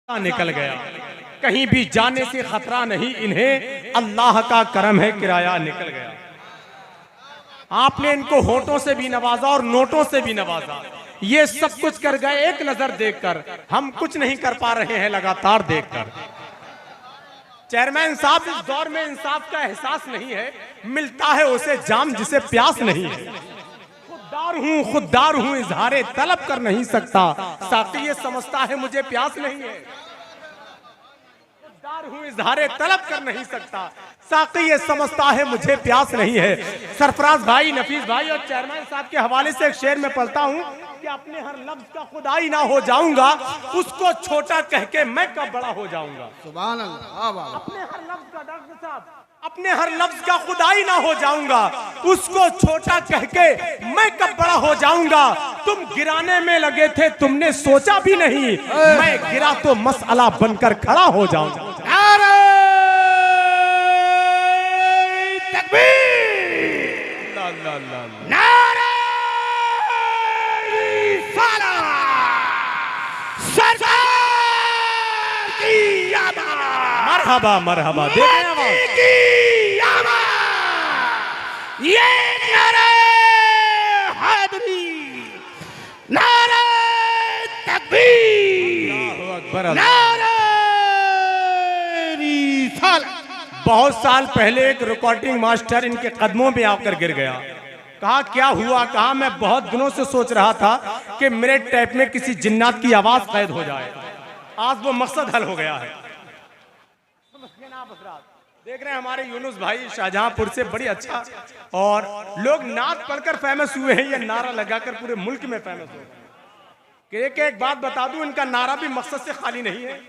निकल गया, कहीं भी जाने से खतरा नहीं इन्हें, अल्लाह का करम है किराया निकल गया। आपने इनको होठों से भी नवाजा और नोटों से भी नवाजा, ये सब कुछ कर गए एक नजर देखकर। हम कुछ नहीं कर पा रहे हैं लगातार देखकर। चेयरमैन साहब, इस दौर में इंसाफ का एहसास नहीं है, मिलता है उसे जाम जिसे प्यास नहीं है। खुददार हूँ इजहारे तलब कर नहीं सकता, साथी ये समझता है मुझे प्यास नहीं है। खुददार हूँ इजहारे तलब कर नहीं सकता, साकी ये समझता है मुझे प्यास नहीं है। सरफराज भाई, नफीस भाई और चेयरमैन साहब के हवाले से एक शेर में पढ़ता हूँ कि अपने हर लफ्ज का खुदाई ना हो जाऊंगा, उसको छोटा कह के मैं कब बड़ा हो जाऊंगा। सुभान अल्लाह। अपने हर लफ्ज का, डॉक्टर साहब, अपने हर लफ्ज का खुदाई ना हो जाऊंगा, उसको छोटा कह के मैं कब बड़ा हो जाऊंगा। तुम गिराने में लगे थे, तुमने सोचा भी नहीं, मैं गिरा तो मसला बनकर खड़ा हो जाऊंगा। नारे तकबीर, नारे रिसालत, सरकार की आमद, मरहबा मरहबा। ये नारे हैदरी, नारे तकबीर, नारे रिसालत। बहुत साल पहले एक रिकॉर्डिंग मास्टर इनके कदमों में आकर गिर गया। कहा क्या हुआ? कहा मैं बहुत दिनों से सोच रहा था कि मेरे टैप में किसी जिन्नात की आवाज कैद हो जाए। आज वो मकसद हल हो गया है। देख रहे हैं हमारे यूनुस भाई शाहजहांपुर से, बड़ी अच्छा, और लोग नात पढ़कर फेमस हुए हैं, ये नारा लगाकर पूरे मुल्क में फेमस हो गए। एक बात बता दूं, इनका नारा भी मकसद से खाली नहीं है।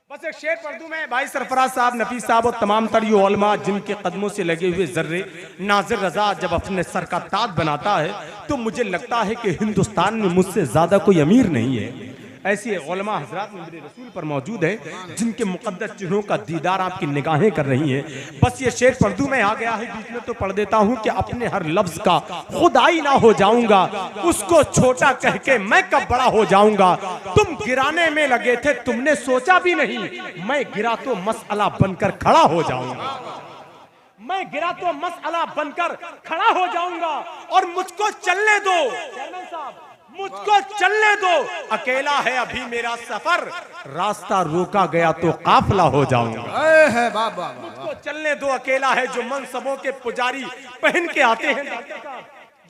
बस एक शेर पढ़ दूं मैं। भाई सरफराज साहब, नफीस साहब और तमाम तर ये उलमा जिनके कदमों से लगे हुए जर्रे नाजिर रजा जब अपने सर का ताज बनाता है तो मुझे लगता है कि हिंदुस्तान में मुझसे ज्यादा कोई अमीर नहीं है। ऐसे उलमा हजरात मेरे रसूल पर मौजूद हैं जिनके मुकद्दस चिन्हों का दीदार आपकी निगाहें कर रही हैं। बस ये शेर पढ़ दूं मैं, आ गया है बीच में तो पढ़ देता हूं कि अपने हर लफ्ज का खुदाई ना हो जाऊंगा, उसको छोटा कह के मैं कब बड़ा हो जाऊंगा। तुम गिराने में लगे थे, तुमने सोचा भी नहीं, मैं गिरा तो मसला बनकर खड़ा हो जाऊंगा। मैं गिरा तो मसला बनकर खड़ा हो जाऊंगा और मुझको चलने दो, चेयरमैन साहब, मुझको चलने दो, अकेला है अभी मेरा सफर, रास्ता रोका गया तो काफिला हो जाऊंगा। मुझको चलने दो, अकेला है जो मनसबों के पुजारी पहन के आते हैं,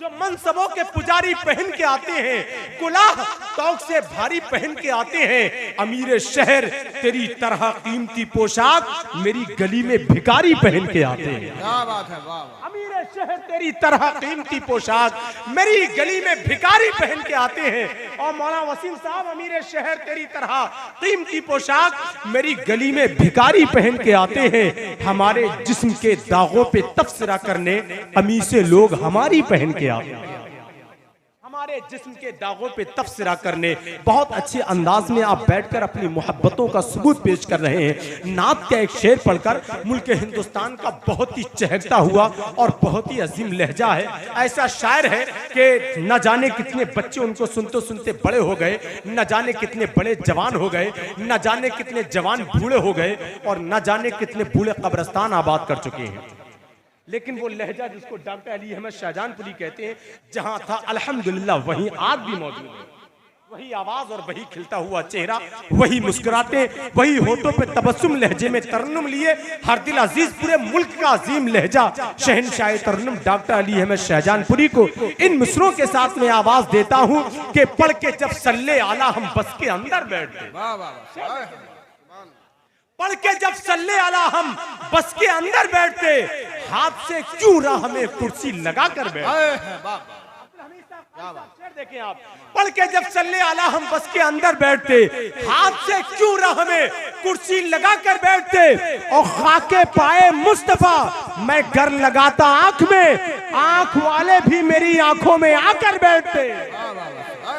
जो मनसबों के पुजारी पहन के आते हैं, कुलाह तौक से भारी पहन के आते हैं। अमीर शहर तेरी तरह कीमती पोशाक मेरी गली में भिखारी पहन के आते हैं। क्या बात है, वाह। अमीर शहर तेरी तरह कीमती पोशाक मेरी गली में भिखारी पहन के आते हैं। और मौलाना वसीम साहब, अमीर शहर तेरी तरह कीमती पोशाक मेरी गली में भिखारी पहन के आते हैं। हमारे जिस्म के दागों पे तबसरा करने अमीर से लोग हमारी पहन के आते हैं। हमारे जिस्म के दागों पे तबसरा करने बहुत अच्छे अंदाज में आप बैठकर अपनी मोहब्बतों का सबूत पेश कर रहे हैं। नात का एक शेर पढ़कर मुल्क हिंदुस्तान का बहुत ही चहकता हुआ और बहुत ही अजीम लहजा है। ऐसा शायर है कि न जाने कितने बच्चे उनको सुनते सुनते बड़े हो गए, न जाने कितने बड़े जवान हो गए, न जाने कितने जवान बूढ़े हो गए, और न जाने कितने बूढ़े कब्रिस्तान आबाद कर चुके हैं। लेकिन वो लहजा जिसको डॉक्टर अली अहमद शाहजहांपुरी कहते हैं, जहां था अल्हम्दुलिल्लाह वहीं आज भी मौजूद है। वही आवाज और वही खिलता हुआ चेहरा, वही मुस्कुराते, वही होठों पे तबस्सुम, लहजे में तरन्नुम लिए हर दिल अजीज पूरे मुल्क का अजीम लहजा शहनशाह तरन्नुम डॉक्टर अली अहमद शाहजहांपुरी को इन मिसरों के साथ में आवाज देता हूं कि पढ़ के जब सल्ले आला हम बस के अंदर बैठते, पढ़ के जब सल्ले आला हम बस के अंदर बैठते, हाथ से क्यों राह में कुर्सी लगा कर बैठते। देखें आप, पढ़ के जब सल्ले आला हम बस के अंदर बैठते, हाथ से क्यों राह में कुर्सी लगा कर बैठते। और खाके पाए मुस्तफा मैं गर लगाता आंख में, आंख वाले भी मेरी आंखों में आकर बैठते।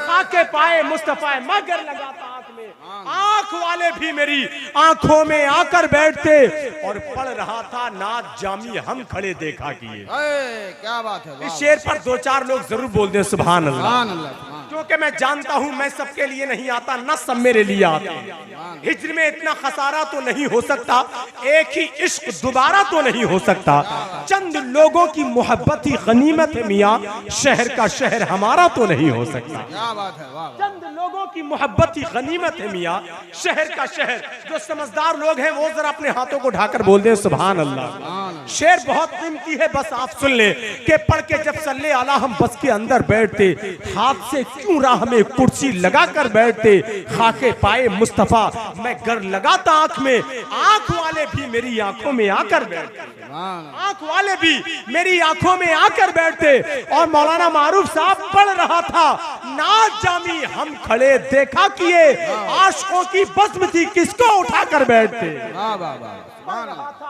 खाके पाए मुस्तफा मैं गर लगाता आंख में, आंख वाले भी मेरी आंखों में आकर बैठते। और पढ़ रहा था नात जामी हम खड़े देखा किए। क्या बात है। इस शेर पर दो चार लोग जरूर बोल दें सुभान अल्लाह। क्योंकि मैं जानता हूं मैं सबके लिए नहीं आता, न सब मेरे लिए आते हैं। हिज्र में इतना खसारा तो नहीं हो सकता, एक ही इश्क दोबारा तो नहीं हो सकता। चंद लोगों की मोहब्बत ही गनीमत है मियाँ, शहर का शहर हमारा तो नहीं हो सकता। क्या बात है, वाह। चंद लोगों की मोहब्बत ही गनीमत है मियाँ, शहर का शहर। जो समझदार लोग हैं वो जरा अपने हाथों को ढाकर बोल दें सुभान अल्लाह। शेर बहुत कीमती है, बस आप सुन ले कि पढ़ के जब सल्ले आला हम बस के अंदर बैठते, हाथ से क्यों राह में कुर्सी लगा कर बैठते, खाके पाए मुस्तफा मैं गर लगाता आंख में, आंख वाले भी मेरी आंखों में आकर बैठते, आंख वाले भी मेरी आंखों में आकर बैठते। और मौलाना मारूफ साहब पढ़ रहा था, नाज जामी हम खड़े देखा किए, आशिकों की बज़्म थी किसको उठाकर बैठते।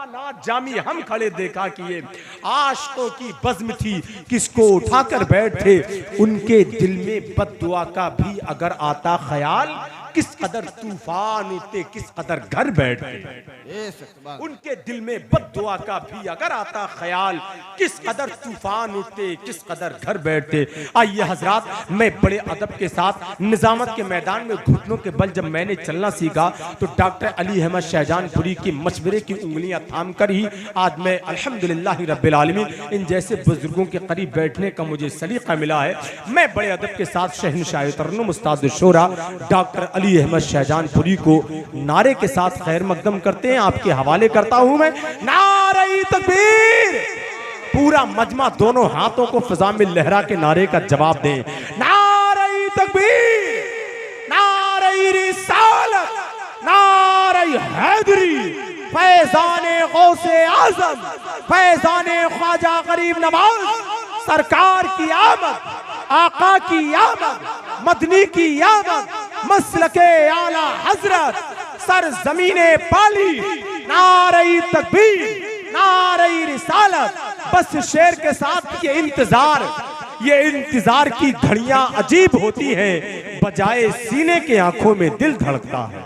नाज जामी हम खड़े देखा किए, आशिकों की बज़्म थी किसको उठाकर बैठे। उनके दिल में बद्दुआ का भी अगर आता ख्याल, किस कदर तूफान उठते किस कदर घर बैठते। उनके दिल में बद्दुआ का भी अगर आता ख्याल, किस कदर तूफान उठते किस कदर घर बैठते। आइए हजरात, मैं बड़े अदब के साथ निजामत के मैदान में घुटनों के बल जब मैंने चलना सीखा तो डॉक्टर अली अहमद शहजानपुरी की मशवरे की उंगलियां थाम कर ही आज मैं अल्हम्दुलिल्लाह रब्बिल आलमीन इन जैसे बुजुर्गों के करीब बैठने का मुझे सलीका मिला है। मैं बड़े अदब के साथ शहनशाह तरन्नुम उस्ताद शोरा डॉक्टर अली अहमद शहजानपुरी को नारे के साथ खैर मकदम करते हैं, आपके हवाले करता हूं मैं। नारे तकबीर। पूरा मजमा दोनों हाथों को फिजा में लहरा के नारे का जवाब दें। नारे तकबीर, नारे रिसालत, नारे हैदरी, फैजाने गौसे आजम, फैजाने ख्वाजा गरीब नवाज सरकार की आमद, आका की आमद, मदनी की आमद, मसलके आला हजरत, सर जमीने पाली, नारे तकबीर, नारे रिसालत। बस शेर के साथ ये इंतजार की घड़ियां अजीब होती हैं, बजाए सीने के आंखों में दिल धड़कता है।